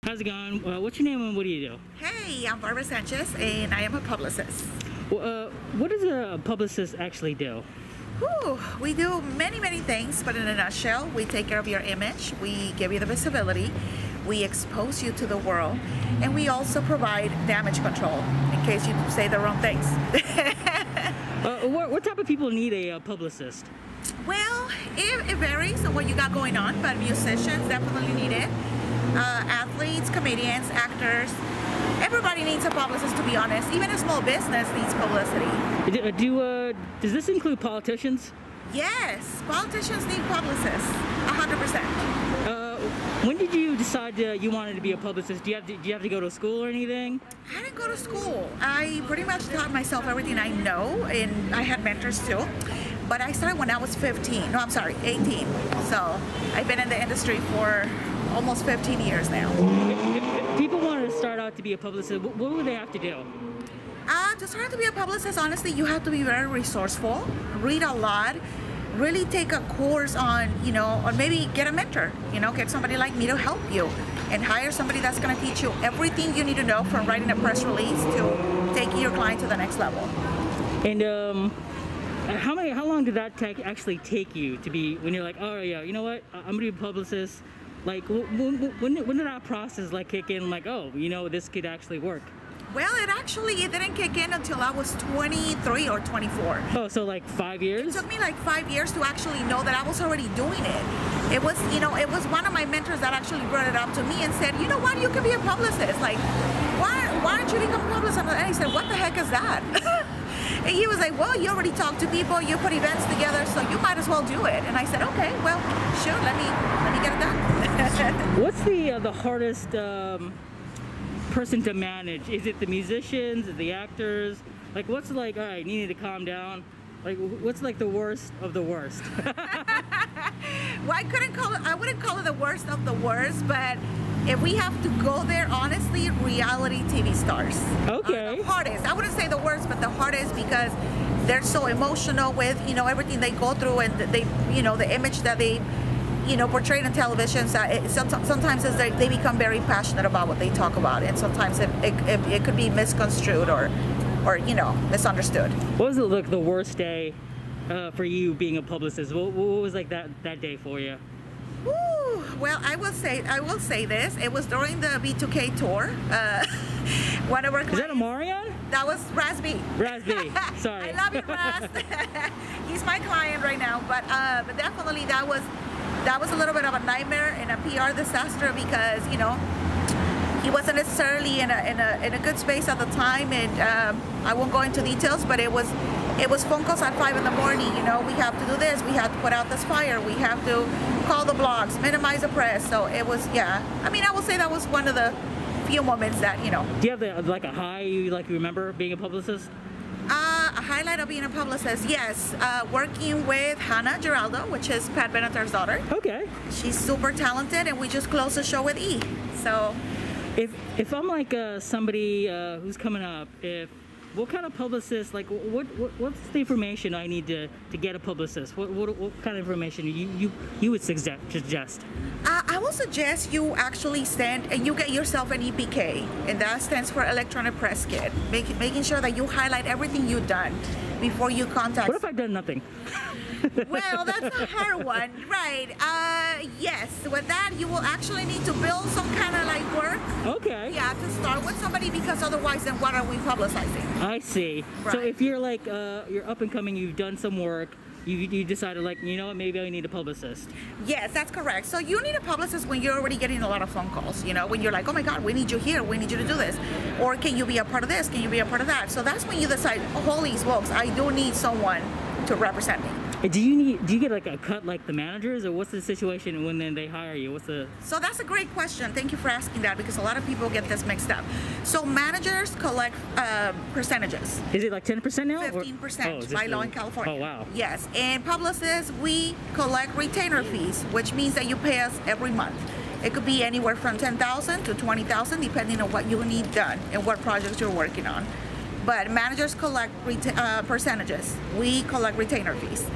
How's it going? What's your name and what do you do? Hey, I'm Barbara Sanchez and I am a publicist. What does a publicist actually do? Whew, we do many things, but in a nutshell, we take care of your image, we give you the visibility, we expose you to the world, and we also provide damage control in case you say the wrong things. What type of people need a publicist? Well, it varies on what you got going on, but musicians definitely need it. Athletes, comedians, actors, everybody needs a publicist, to be honest. Even a small business needs publicity. Does this include politicians? Yes, politicians need publicists, 100%. When did you decide you wanted to be a publicist? Do you have to go to school or anything? I didn't go to school. I pretty much taught myself everything I know, and I had mentors too. But I started when I was 18. So I've been in the industry for almost 15 years now. If people wanted to start out to be a publicist, what would they have to do? To start to be a publicist, honestly, you have to be very resourceful, read a lot, really take a course on, or maybe get a mentor, get somebody like me to help you, and hire somebody that's going to teach you everything you need to know, from writing a press release to taking your client to the next level. And how long did that actually take you to be, when you're like, oh yeah, you know what, I'm going to be a publicist? Like, when did that process kick in, oh, this could actually work? Well, it didn't kick in until I was 23 or 24. Oh, so 5 years? It took me 5 years to actually know that I was already doing it. It was, it was one of my mentors that actually brought it up to me and said, you know what, you could be a publicist. Why don't you become a publicist? And I said, what the heck is that? And he was like, well, you already talk to people, you put events together, so you might as well do it. And I said, okay, well, sure, let me get it done. What's the hardest person to manage? Is it the musicians, the actors? What's all right, you need to calm down? What's the worst of the worst? Well, I wouldn't call it the worst of the worst, but if we have to go there, honestly, reality TV stars. Okay. The hardest. I wouldn't say the worst, but the hardest, because they're so emotional with, everything they go through, and they, the image that they, portrayed on television. Sometimes they become very passionate about what they talk about, and sometimes it could be misconstrued or misunderstood. What was it the worst day for you being a publicist? What was that day for you? Ooh, well, I will say this. It was during the B2K tour. One of our clients, is that a Marion? That was Raz B. Raz B. Sorry. I love you, Raz. He's my client right now, but definitely that was a little bit of a nightmare and a PR disaster, because he wasn't necessarily in a good space at the time, and I won't go into details, but it was phone calls at 5 in the morning. We have to do this, we have to put out this fire, we have to call the blogs, minimize the press. So it was, yeah. I mean, I will say that was one of the few moments that, Do you have a high you remember being a publicist? A highlight of being a publicist, yes. Working with Hannah Geraldo, which is Pat Benatar's daughter. Okay. She's super talented, and we just closed the show with E. So, if I'm somebody who's coming up, what kind of publicist, what's the information I need to get a publicist? What kind of information you would suggest? I will suggest you actually send and you get yourself an EPK, and that stands for Electronic Press Kit. Making sure that you highlight everything you've done before you contact. What if I've done nothing? Well, that's a hard one, right? Yes, with that you will actually need to build some kind of work. Okay. Yeah, to start with somebody, because otherwise, then what are we publicizing? I see. Right. So if you're you're up and coming, you've done some work, you decided you know what, maybe I need a publicist. Yes, that's correct. So you need a publicist when you're already getting a lot of phone calls, when you're like, oh my God, we need you here, we need you to do this. Or can you be a part of this? Can you be a part of that? So that's when you decide, holy smokes, I do need someone to represent me. Do you get a cut like the managers, or what's the situation when they hire you? So that's a great question. Thank you for asking that, because a lot of people get this mixed up. So managers collect percentages. Is it 10% now? 15% by law in California. Oh wow. Yes, and publicists, we collect retainer fees, which means that you pay us every month. It could be anywhere from $10,000 to $20,000, depending on what you need done and what projects you're working on. But managers collect percentages. We collect retainer fees.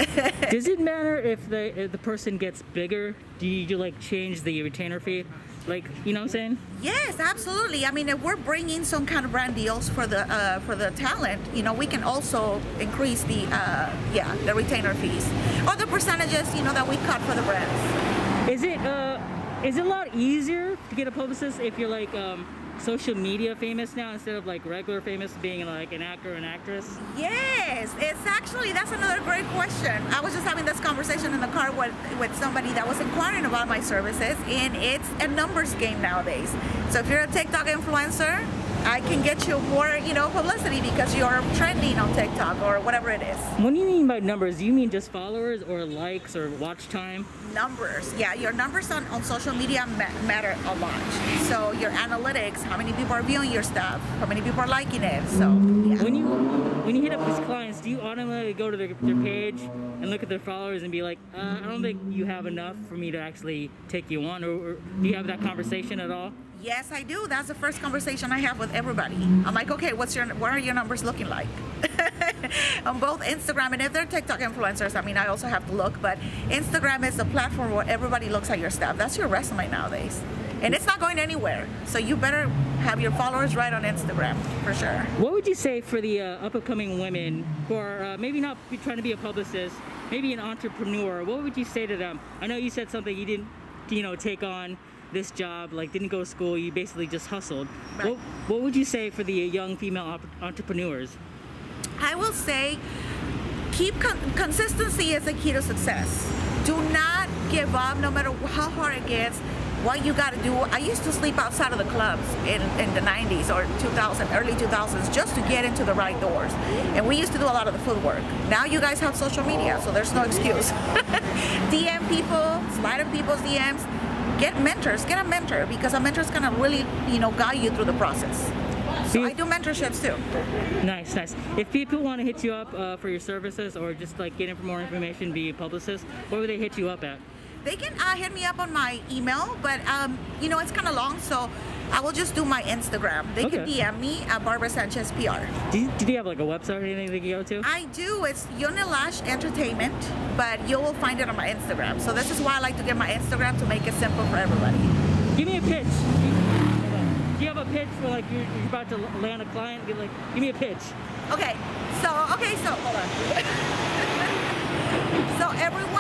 Does it matter if the person gets bigger? Do you change the retainer fee? Like, you know what I'm saying? Yes, absolutely. I mean, if we're bringing some kind of brand deals for the talent, you know, we can also increase the retainer fees or the percentages, you know, that we cut for the brands. Is it a lot easier to get a publicist if you're like social media famous now instead of like regular famous being like an actor or an actress? Yes, that's another great question. I was just having this conversation in the car with somebody that was inquiring about my services, and it's a numbers game nowadays. So if you're a TikTok influencer, I can get you more, you know, publicity because you're trending on TikTok or whatever it is. What do you mean by numbers? Do you mean just followers or likes or watch time? Numbers, yeah, your numbers on social media matter a lot. So your analytics, how many people are viewing your stuff, how many people are liking it. So yeah. When you hit up these clients, do you automatically go to their page and look at their followers and be like, I don't think you have enough for me to actually take you on, or do you have that conversation at all? Yes, I do. That's the first conversation I have with everybody. I'm like, okay, what are your numbers looking like? On both Instagram and if they're TikTok influencers, I mean, I also have to look, but Instagram is the platform where everybody looks at your stuff. That's your resume nowadays. And it's not going anywhere. So you better have your followers right on Instagram, for sure. What would you say for the up-and-coming women who are maybe not trying to be a publicist, maybe an entrepreneur? What would you say to them? I know you said something you didn't, you know, take on this job, like didn't go to school, you basically just hustled. Right. What would you say for the young female entrepreneurs? I will say consistency is the key to success. Do not give up no matter how hard it gets. What you got to do, I used to sleep outside of the clubs in the 90s or 2000, early 2000s just to get into the right doors. And we used to do a lot of the footwork. Now you guys have social media, so there's no excuse. DM people, slide in people's DMs. Get mentors, get a mentor, because a mentor is going to really, you know, guide you through the process. So I do mentorships too. Nice, nice. If people want to hit you up for your services or just like get more information, be a publicist, where would they hit you up at? They can hit me up on my email, but you know, it's kind of long, so I will just do my Instagram. They can DM me at Barbara Sanchez PR. Do you have like a website or anything they can go to? I do. It's Unilash Entertainment, but you will find it on my Instagram. So this is why I like to get my Instagram, to make it simple for everybody. Give me a pitch. Do you have a pitch for like you're about to land a client? Give me a pitch. Okay, so hold on. So everyone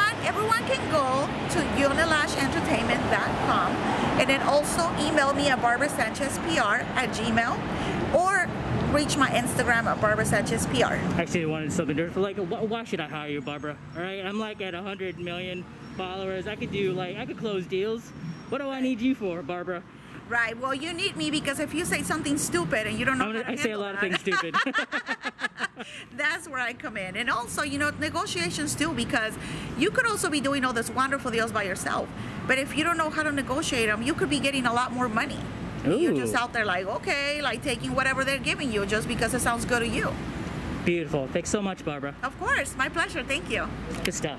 can go to unilashentertainment.com and then also email me at barbarasanchezpr@gmail.com or reach my Instagram at barbarasanchezpr. Actually, I wanted something different. Like, why should I hire you, Barbara? All right, I'm like at 100 million followers. I could close deals. What do I need you for, Barbara? Right. Well, you need me because if you say something stupid and you don't know how to handle I say a lot of things stupid. That's where I come in. And also, you know, negotiations too, because you could also be doing all this wonderful deals by yourself. But if you don't know how to negotiate them, you could be getting a lot more money. Ooh. You're just out there like, okay, like taking whatever they're giving you just because it sounds good to you. Beautiful. Thanks so much, Barbara. Of course. My pleasure. Thank you. Good stuff.